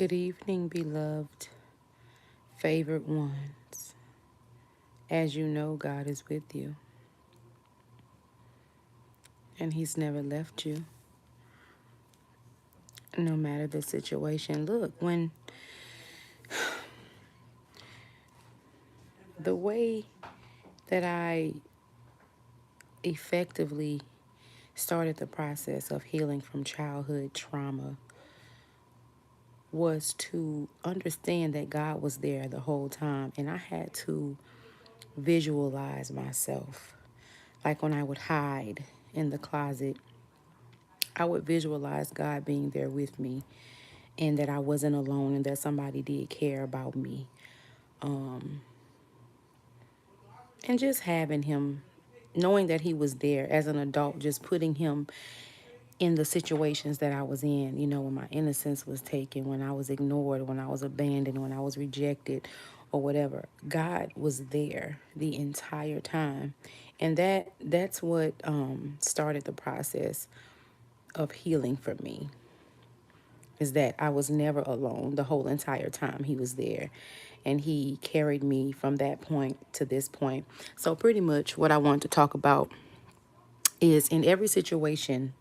Good evening, beloved, favored ones. As you know, God is with you, and He's never left you, no matter the situation. Look, when the way that I effectively started the process of healing from childhood trauma was to understand that God was there the whole time, and I had to visualize myself. Like when I would hide in the closet, I would visualize God being there with me and that I wasn't alone and that somebody did care about me. And just having him, knowing that he was there as an adult, just putting him in the situations that I was in, when my innocence was taken, when I was ignored, when I was abandoned, when I was rejected or whatever. God was there the entire time. And that's what started the process of healing for me. Is that I was never alone the whole entire time he was there. And he carried me from that point to this point. So pretty much what I want to talk about is in every situation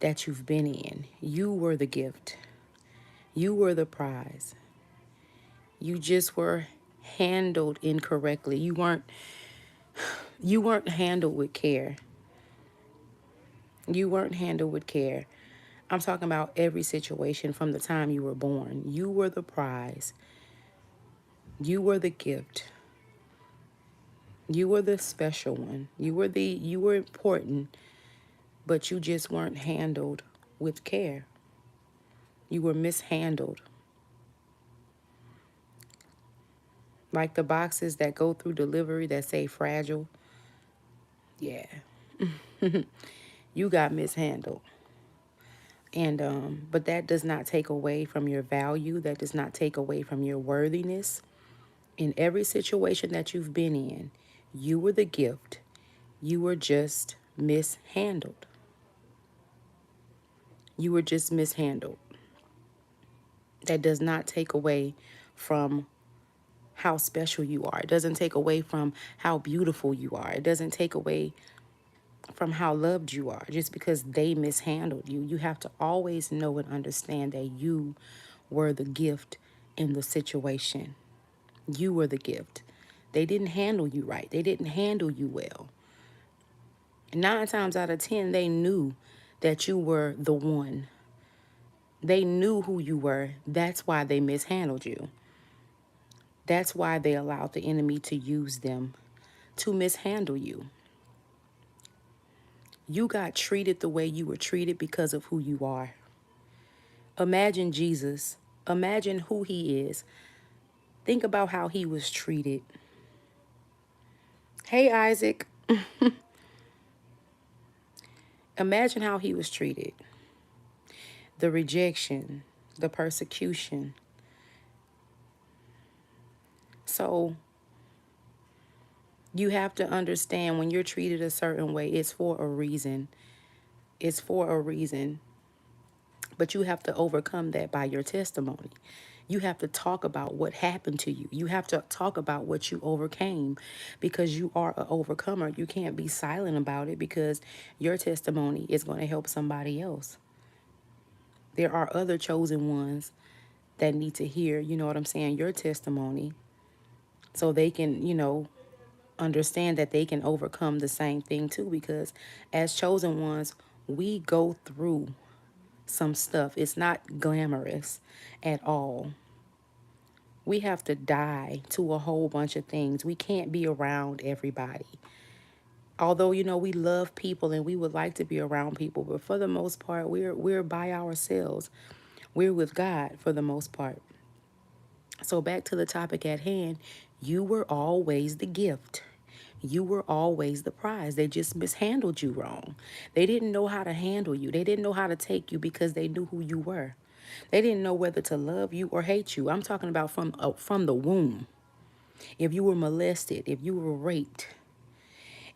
that you've been in, you were the gift. You were the prize. You just were handled incorrectly. You weren't handled with care. You weren't handled with care. I'm talking about every situation from the time you were born. You were the prize. You were the gift. You were the special one. You were important, but you just weren't handled with care. You were mishandled. Like the boxes that go through delivery that say fragile. Yeah. You got mishandled. And but that does not take away from your value. That does not take away from your worthiness. In every situation that you've been in, you were the gift. You were just mishandled. You were just mishandled. That does not take away from how special you are. It doesn't take away from how beautiful you are. It doesn't take away from how loved you are just because they mishandled you. You have to always know and understand that you were the gift in the situation. You were the gift. They didn't handle you right. They didn't handle you well. 9 times out of 10, they knew that you were the one. They knew who you were. That's why they mishandled you. That's why they allowed the enemy to use them to mishandle you. You got treated the way you were treated because of who you are. Imagine Jesus. Imagine who he is. Think about how he was treated. Hey, Isaac. Imagine how he was treated. The rejection, the persecution. So you have to understand when you're treated a certain way, it's for a reason. It's for a reason. But you have to overcome that by your testimony. You have to talk about what happened to you. You have to talk about what you overcame because you are an overcomer. You can't be silent about it because your testimony is going to help somebody else. There are other chosen ones that need to hear, you know what I'm saying, your testimony so they can, understand that they can overcome the same thing too because as chosen ones, we go through some stuff. It's not glamorous at all. We have to die to a whole bunch of things. We can't be around everybody. Although, we love people and we would like to be around people, but for the most part, we're by ourselves. We're with God for the most part. So back to the topic at hand, you were always the gift. You were always the prize. They just mishandled you wrong. They didn't know how to handle you. They didn't know how to take you because they knew who you were. They didn't know whether to love you or hate you. I'm talking about from the womb. If you were molested, if you were raped,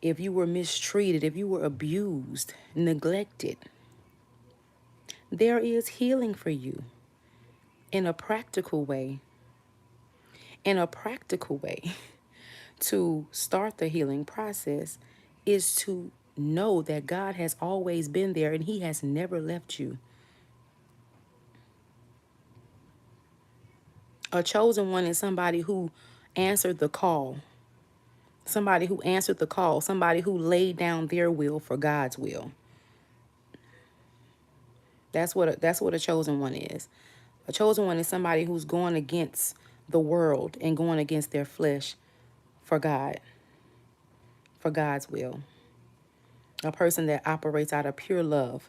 if you were mistreated, if you were abused, neglected, there is healing for you. In a practical way, in a practical way, to start the healing process is to know that God has always been there and He has never left you. A chosen one is somebody who answered the call, somebody who answered the call, somebody who laid down their will for God's will. That's what a chosen one is. A chosen one is somebody who's going against the world and going against their flesh for God, for God's will. A person that operates out of pure love,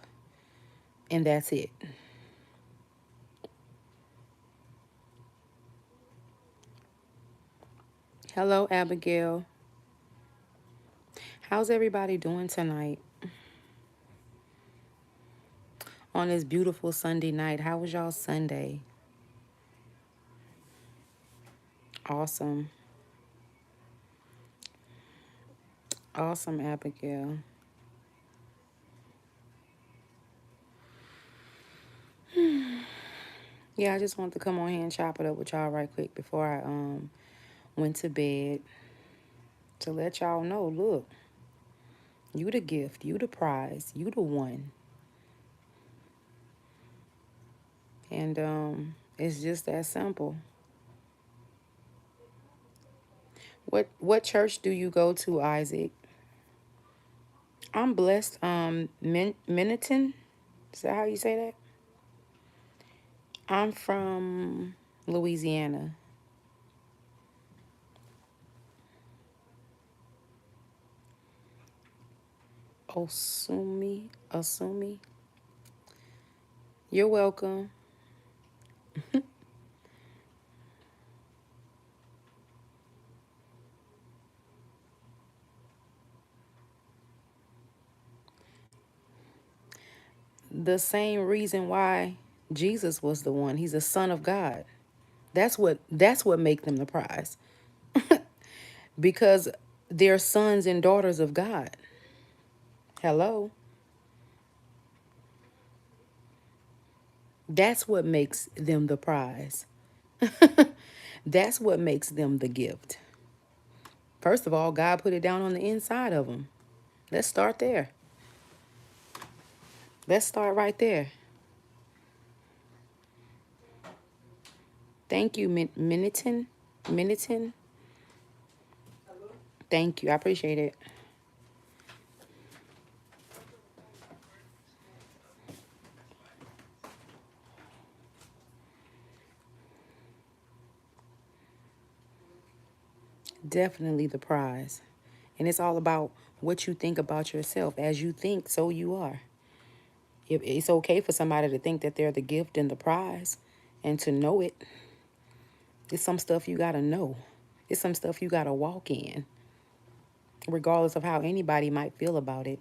and that's it. Hello, Abigail. How's everybody doing tonight on this beautiful Sunday night? How was y'all Sunday? Awesome. Awesome, Abigail. Yeah, I just wanted to come on here and chop it up with y'all right quick before I went to bed to let y'all know, look, you the gift, you the prize, you the one. And it's just that simple. What church do you go to, Isaac? I'm blessed. Minneton? Is that how you say that? I'm from Louisiana. Osumi. You're welcome. The same reason why Jesus was the one. He's a son of God. That's what make them the prize. Because they're sons and daughters of God. Hello. That's what makes them the prize. That's what makes them the gift. First of all, God put it down on the inside of them. Let's start there. Let's start right there. Thank you, Minneton. Minneton. Thank you. I appreciate it. Definitely the prize. And it's all about what you think about yourself. As you think, so you are. It's okay for somebody to think that they're the gift and the prize and to know it. It's some stuff you got to know. It's some stuff you got to walk in, regardless of how anybody might feel about it.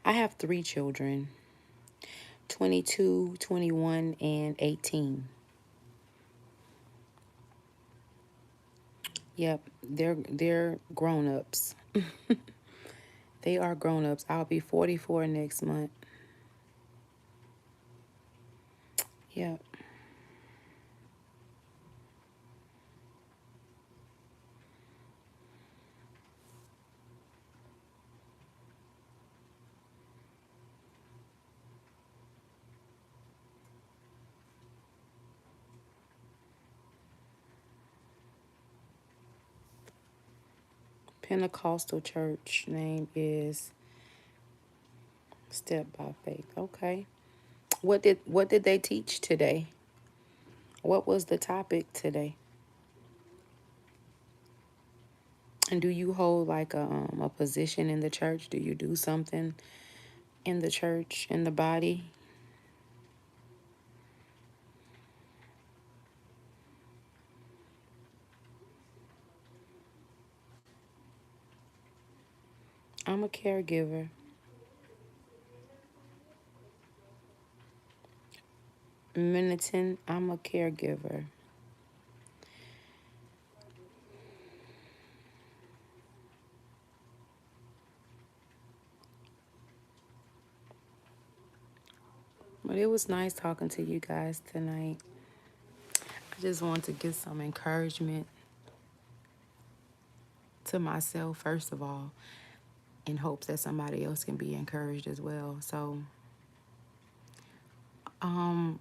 I have 3 children, 22, 21, and 18. Yep, they're grown-ups. They are grown-ups. I'll be 44 next month. Yep. Pentecostal church name is Step by Faith. Okay. What did they teach today? What was the topic today? And do you hold like a position in the church? Do you do something in the church, in the body? I'm a caregiver. Minneton, I'm a caregiver. But it was nice talking to you guys tonight. just want to give some encouragement to myself, first of all, in hopes that somebody else can be encouraged as well. So, I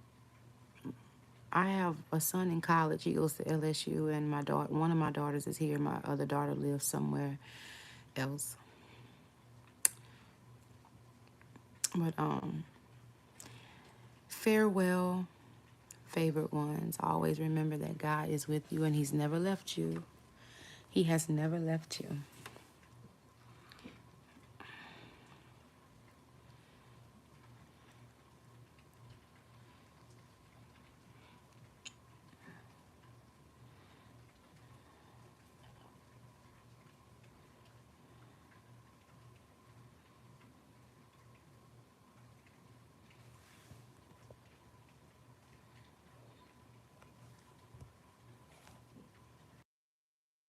have a son in college. He goes to LSU, and one of my daughters is here. My other daughter lives somewhere else. But farewell, favorite ones. Always remember that God is with you, and He's never left you. He has never left you.